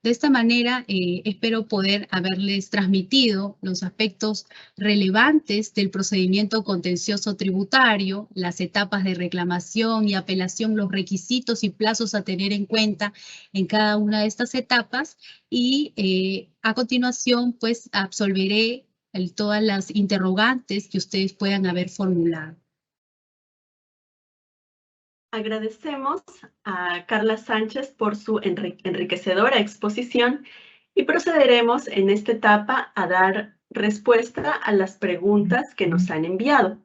De esta manera, espero poder haberles transmitido los aspectos relevantes del procedimiento contencioso tributario, las etapas de reclamación y apelación, los requisitos y plazos a tener en cuenta en cada una de estas etapas y a continuación, pues, absolveré todas las interrogantes que ustedes puedan haber formulado. Agradecemos a Carla Sánchez por su enriquecedora exposición y procederemos en esta etapa a dar respuesta a las preguntas que nos han enviado.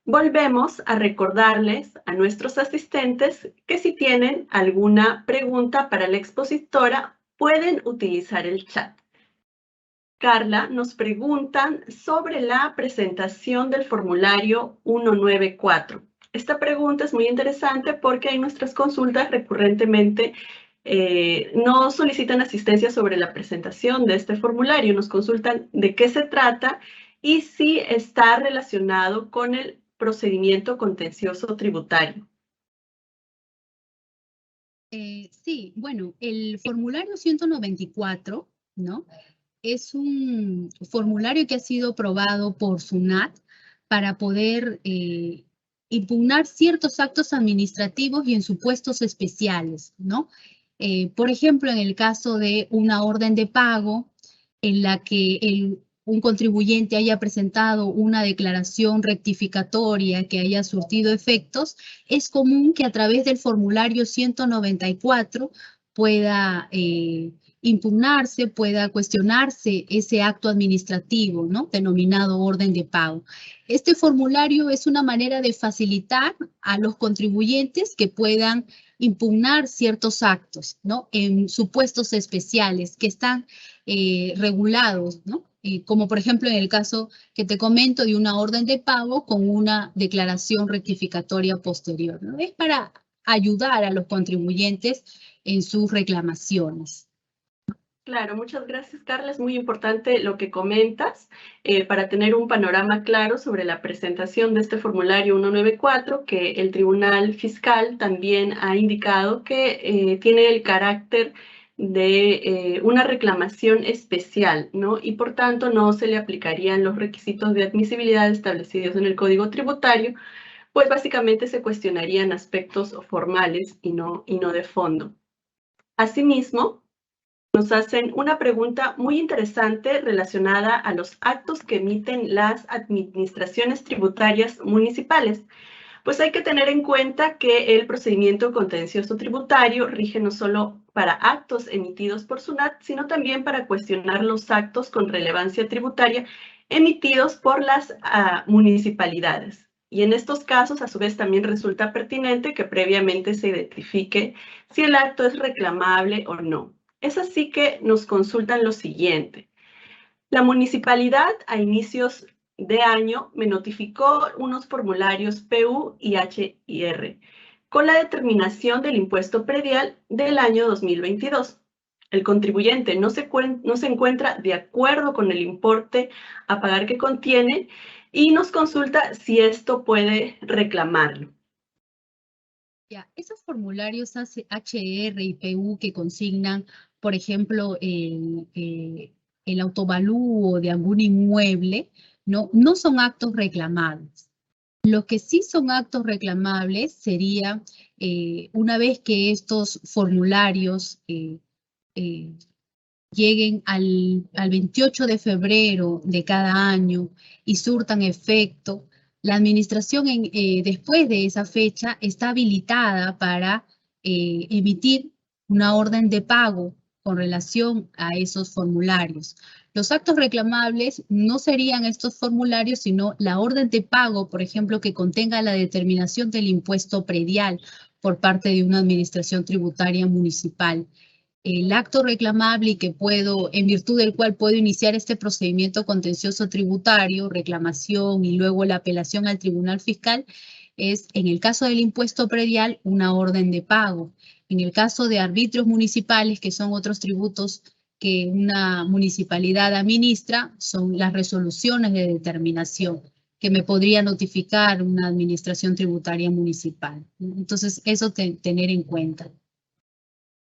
Volvemos a recordarles a nuestros asistentes que si tienen alguna pregunta para la expositora, pueden utilizar el chat. Carla, nos preguntan sobre la presentación del formulario 194. Esta pregunta es muy interesante porque en nuestras consultas recurrentemente no solicitan asistencia sobre la presentación de este formulario, nos consultan de qué se trata y si está relacionado con el procedimiento contencioso tributario. Sí, bueno, el formulario 194, ¿no? Es un formulario que ha sido aprobado por SUNAT para poder impugnar ciertos actos administrativos y en supuestos especiales, ¿no? Por ejemplo, en el caso de una orden de pago en la que un contribuyente haya presentado una declaración rectificatoria que haya surtido efectos, es común que a través del formulario 194 pueda impugnarse, pueda cuestionarse ese acto administrativo, ¿no? Denominado orden de pago. Este formulario es una manera de facilitar a los contribuyentes que puedan impugnar ciertos actos, ¿no? En supuestos especiales que están regulados, ¿no? Como por ejemplo en el caso que te comento de una orden de pago con una declaración rectificatoria posterior, ¿no? Es para ayudar a los contribuyentes en sus reclamaciones. Claro, muchas gracias, Carla. Es muy importante lo que comentas para tener un panorama claro sobre la presentación de este formulario 194, que el Tribunal Fiscal también ha indicado que tiene el carácter de una reclamación especial, ¿no? Y por tanto no se le aplicarían los requisitos de admisibilidad establecidos en el Código Tributario, pues básicamente se cuestionarían aspectos formales y no de fondo. Asimismo, nos hacen una pregunta muy interesante relacionada a los actos que emiten las administraciones tributarias municipales. Pues hay que tener en cuenta que el procedimiento contencioso tributario rige no solo para actos emitidos por SUNAT, sino también para cuestionar los actos con relevancia tributaria emitidos por las municipalidades. Y en estos casos, a su vez, también resulta pertinente que previamente se identifique si el acto es reclamable o no. Es así que nos consultan lo siguiente. La municipalidad a inicios de año me notificó unos formularios PU y HIR con la determinación del impuesto predial del año 2022. El contribuyente no se encuentra de acuerdo con el importe a pagar que contiene y nos consulta si esto puede reclamarlo. Ya, esos formularios HR y PU que consignan, por ejemplo, el autovalúo de algún inmueble, no son actos reclamables. Lo que sí son actos reclamables sería una vez que estos formularios lleguen al 28 de febrero de cada año y surtan efecto, la administración después de esa fecha está habilitada para emitir una orden de pago con relación a esos formularios. Los actos reclamables no serían estos formularios, sino la orden de pago, por ejemplo, que contenga la determinación del impuesto predial por parte de una administración tributaria municipal. El acto reclamable y que puedo, en virtud del cual puedo iniciar este procedimiento contencioso tributario, reclamación y luego la apelación al Tribunal Fiscal, es, en el caso del impuesto predial, una orden de pago. En el caso de arbitrios municipales, que son otros tributos que una municipalidad administra, son las resoluciones de determinación que me podría notificar una administración tributaria municipal. Entonces, eso tener en cuenta.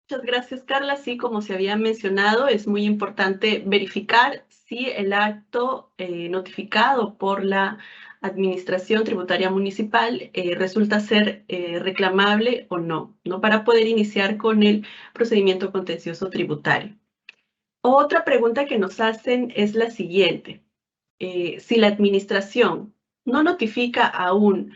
Muchas gracias, Carla. Sí, como se había mencionado, es muy importante verificar si el acto notificado por la Administración Tributaria Municipal resulta ser reclamable o no, para poder iniciar con el procedimiento contencioso tributario. Otra pregunta que nos hacen es la siguiente. Si la Administración no notifica aún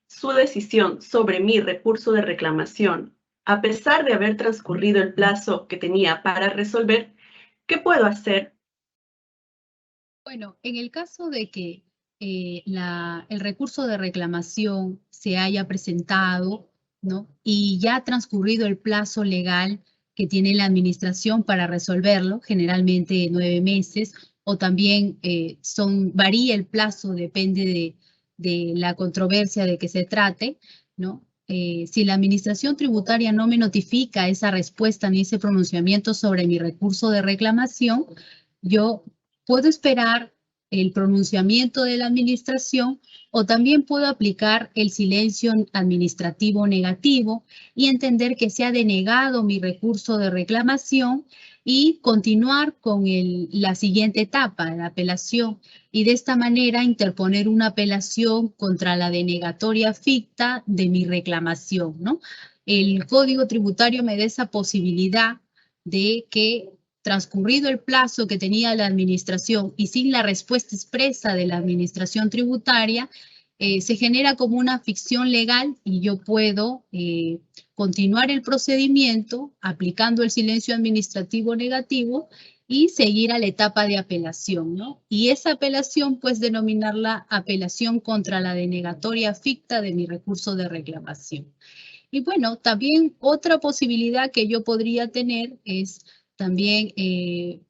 su decisión sobre mi recurso de reclamación, a pesar de haber transcurrido el plazo que tenía para resolver, ¿qué puedo hacer? Bueno, en el caso de que el recurso de reclamación se haya presentado, ¿no? Y ya ha transcurrido el plazo legal que tiene la administración para resolverlo, generalmente 9 meses, o también varía el plazo, depende de la controversia de que se trate, ¿no? Si la administración tributaria no me notifica esa respuesta ni ese pronunciamiento sobre mi recurso de reclamación, yo puedo esperar el pronunciamiento de la administración o también puedo aplicar el silencio administrativo negativo y entender que se ha denegado mi recurso de reclamación y continuar con la siguiente etapa, la apelación, y de esta manera interponer una apelación contra la denegatoria ficta de mi reclamación, ¿no? El Código Tributario me da esa posibilidad de que, transcurrido el plazo que tenía la administración y sin la respuesta expresa de la administración tributaria, se genera como una ficción legal y yo puedo continuar el procedimiento aplicando el silencio administrativo negativo y seguir a la etapa de apelación, ¿no? Y esa apelación, pues, denominarla apelación contra la denegatoria ficta de mi recurso de reclamación. Y bueno, también otra posibilidad que yo podría tener es también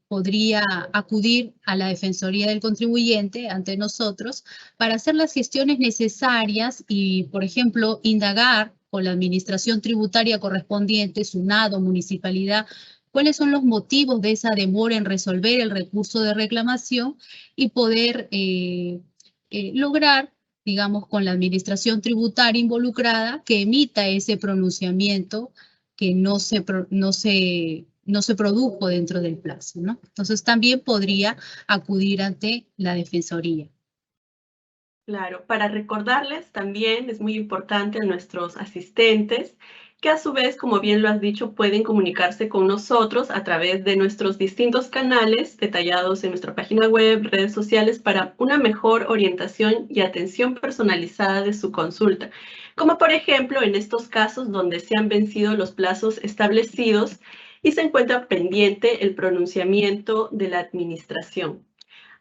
podría acudir a la Defensoría del Contribuyente ante nosotros para hacer las gestiones necesarias y, por ejemplo, indagar con la administración tributaria correspondiente, SUNAT o municipalidad, cuáles son los motivos de esa demora en resolver el recurso de reclamación y poder lograr, digamos, con la administración tributaria involucrada, que emita ese pronunciamiento que no se produjo dentro del plazo, ¿no? Entonces también podría acudir ante la Defensoría. Claro, para recordarles también es muy importante a nuestros asistentes que a su vez, como bien lo has dicho, pueden comunicarse con nosotros a través de nuestros distintos canales detallados en nuestra página web, redes sociales, para una mejor orientación y atención personalizada de su consulta. Como por ejemplo en estos casos donde se han vencido los plazos establecidos y se encuentra pendiente el pronunciamiento de la administración.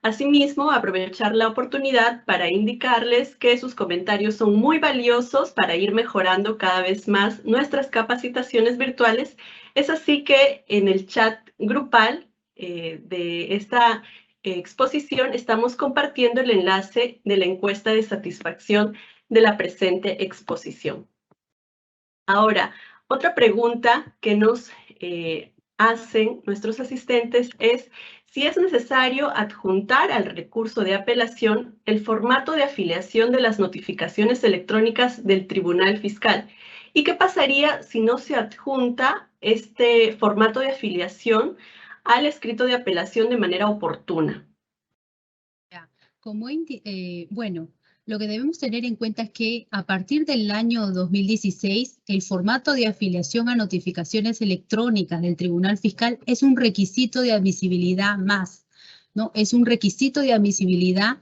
Asimismo, aprovechar la oportunidad para indicarles que sus comentarios son muy valiosos para ir mejorando cada vez más nuestras capacitaciones virtuales. Es así que en el chat grupal de esta exposición estamos compartiendo el enlace de la encuesta de satisfacción de la presente exposición. Ahora, otra pregunta que nos hacen nuestros asistentes es si es necesario adjuntar al recurso de apelación el formato de afiliación de las notificaciones electrónicas del Tribunal Fiscal. ¿Y qué pasaría si no se adjunta este formato de afiliación al escrito de apelación de manera oportuna? Bueno, lo que debemos tener en cuenta es que a partir del año 2016, el formato de afiliación a notificaciones electrónicas del Tribunal Fiscal es un requisito de admisibilidad más, ¿no? Es un requisito de admisibilidad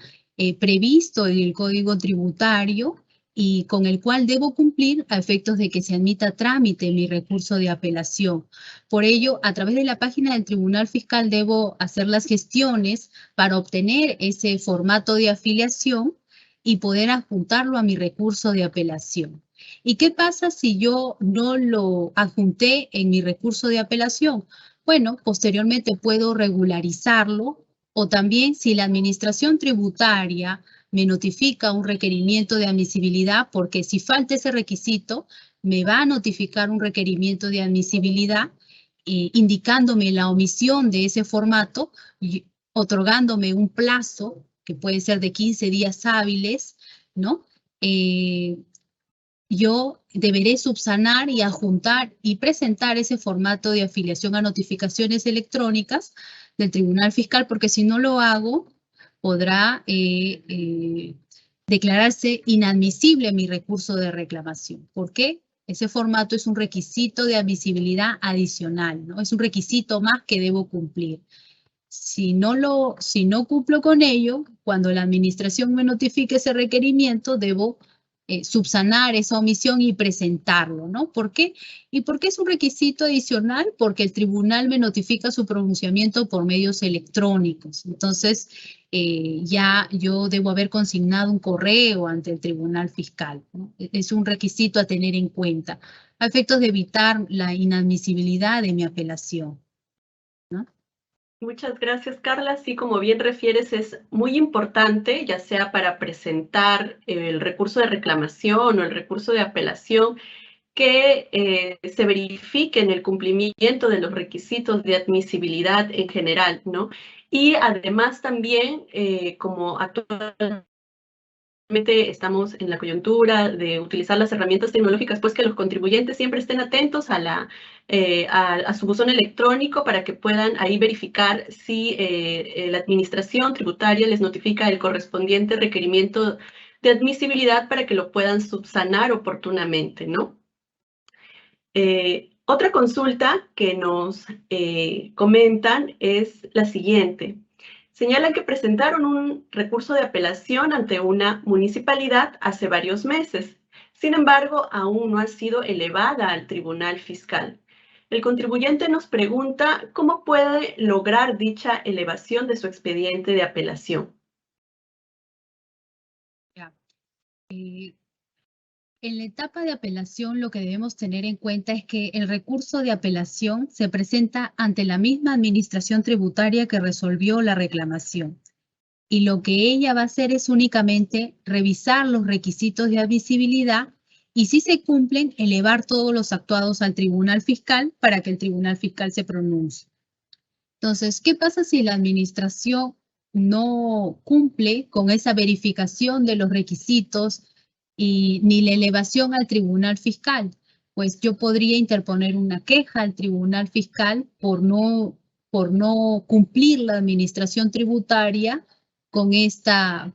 previsto en el Código Tributario y con el cual debo cumplir a efectos de que se admita trámite mi recurso de apelación. Por ello, a través de la página del Tribunal Fiscal debo hacer las gestiones para obtener ese formato de afiliación y poder adjuntarlo a mi recurso de apelación. ¿Y qué pasa si yo no lo adjunté en mi recurso de apelación? Bueno, posteriormente puedo regularizarlo, o también si la administración tributaria me notifica un requerimiento de admisibilidad, porque si falta ese requisito, me va a notificar un requerimiento de admisibilidad indicándome la omisión de ese formato y otorgándome un plazo que puede ser de 15 días hábiles, ¿no? Yo deberé subsanar y adjuntar y presentar ese formato de afiliación a notificaciones electrónicas del Tribunal Fiscal, porque si no lo hago, podrá declararse inadmisible mi recurso de reclamación. ¿Por qué? Ese formato es un requisito de admisibilidad adicional, ¿no? Es un requisito más que debo cumplir. Si no cumplo con ello, cuando la administración me notifique ese requerimiento, debo subsanar esa omisión y presentarlo, ¿no? ¿Por qué? ¿Y por qué es un requisito adicional? Porque el tribunal me notifica su pronunciamiento por medios electrónicos. Entonces, ya yo debo haber consignado un correo ante el Tribunal Fiscal, ¿no? Es un requisito a tener en cuenta, a efectos de evitar la inadmisibilidad de mi apelación, ¿no? Muchas gracias, Carla. Sí, como bien refieres, es muy importante, ya sea para presentar el recurso de reclamación o el recurso de apelación, que se verifique en el cumplimiento de los requisitos de admisibilidad en general, ¿no? Y además también, como actualmente estamos en la coyuntura de utilizar las herramientas tecnológicas, pues que los contribuyentes siempre estén atentos a su buzón electrónico para que puedan ahí verificar si la administración tributaria les notifica el correspondiente requerimiento de admisibilidad para que lo puedan subsanar oportunamente, ¿no? Otra consulta que nos comentan es la siguiente. Señalan que presentaron un recurso de apelación ante una municipalidad hace varios meses. Sin embargo, aún no ha sido elevada al Tribunal Fiscal. El contribuyente nos pregunta cómo puede lograr dicha elevación de su expediente de apelación. En la etapa de apelación, lo que debemos tener en cuenta es que el recurso de apelación se presenta ante la misma administración tributaria que resolvió la reclamación. Y lo que ella va a hacer es únicamente revisar los requisitos de admisibilidad y, si se cumplen, elevar todos los actuados al Tribunal Fiscal para que el Tribunal Fiscal se pronuncie. Entonces, ¿qué pasa si la administración no cumple con esa verificación de los requisitos ni la elevación al Tribunal Fiscal? Pues yo podría interponer una queja al Tribunal Fiscal por no cumplir la administración tributaria con esta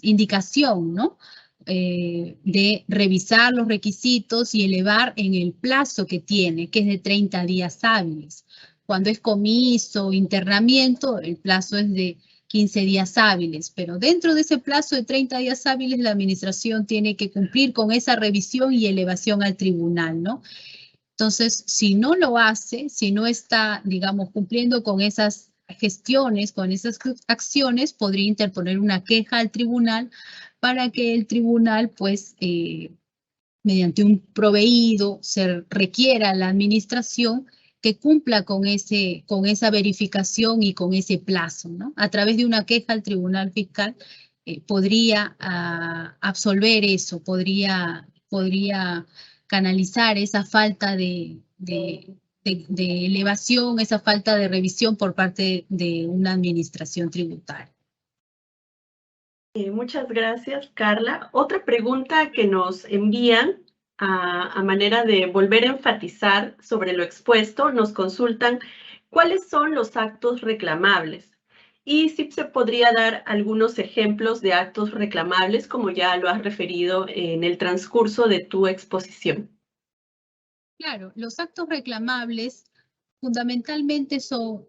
indicación, ¿no? De revisar los requisitos y elevar en el plazo que tiene, que es de 30 días hábiles. Cuando es comiso, internamiento, el plazo es de 15 días hábiles, pero dentro de ese plazo de 30 días hábiles, la administración tiene que cumplir con esa revisión y elevación al tribunal, ¿no? Entonces, si no lo hace, si no está, digamos, cumpliendo con esas gestiones, con esas acciones, podría interponer una queja al tribunal para que el tribunal, pues, mediante un proveído, se requiera a la administración que cumpla con esa verificación y con ese plazo, ¿no? A través de una queja al Tribunal Fiscal podría absolver eso, podría canalizar esa falta de elevación, esa falta de revisión por parte de una administración tributaria. Muchas gracias, Carla. Otra pregunta que nos envían a manera de volver a enfatizar sobre lo expuesto, nos consultan cuáles son los actos reclamables y si se podría dar algunos ejemplos de actos reclamables, como ya lo has referido en el transcurso de tu exposición. Claro, los actos reclamables fundamentalmente son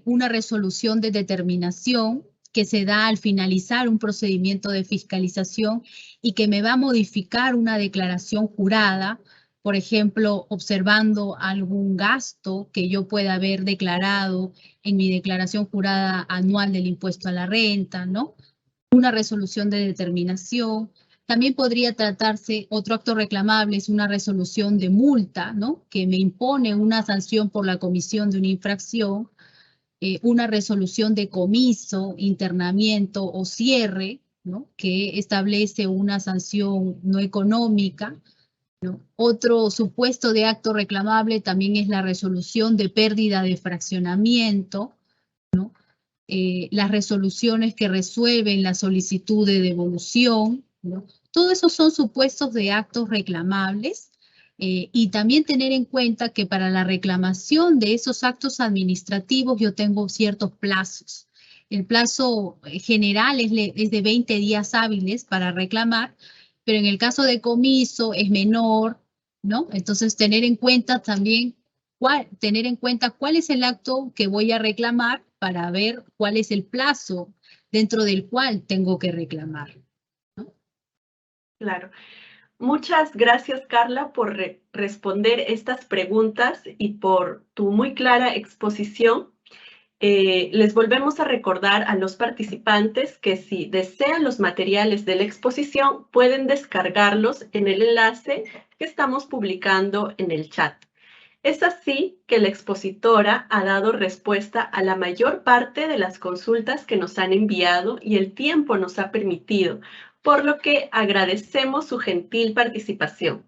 una resolución de determinación que se da al finalizar un procedimiento de fiscalización y que me va a modificar una declaración jurada, por ejemplo, observando algún gasto que yo pueda haber declarado en mi declaración jurada anual del impuesto a la renta, ¿no? Una resolución de determinación. También podría tratarse, otro acto reclamable es una resolución de multa, ¿no? Que me impone una sanción por la comisión de una infracción, una resolución de comiso, internamiento o cierre, ¿no? Que establece una sanción no económica, ¿no? Otro supuesto de acto reclamable también es la resolución de pérdida de fraccionamiento, ¿no? Las resoluciones que resuelven la solicitud de devolución, ¿no? Todos esos son supuestos de actos reclamables, y también tener en cuenta que para la reclamación de esos actos administrativos yo tengo ciertos plazos. El plazo general es de 20 días hábiles para reclamar, pero en el caso de comiso es menor, ¿no? Entonces tener en cuenta también cuál es el acto que voy a reclamar para ver cuál es el plazo dentro del cual tengo que reclamar, ¿no? Claro. Muchas gracias, Carla, por responder estas preguntas y por tu muy clara exposición. Les volvemos a recordar a los participantes que si desean los materiales de la exposición, pueden descargarlos en el enlace que estamos publicando en el chat. Es así que la expositora ha dado respuesta a la mayor parte de las consultas que nos han enviado y el tiempo nos ha permitido, por lo que agradecemos su gentil participación.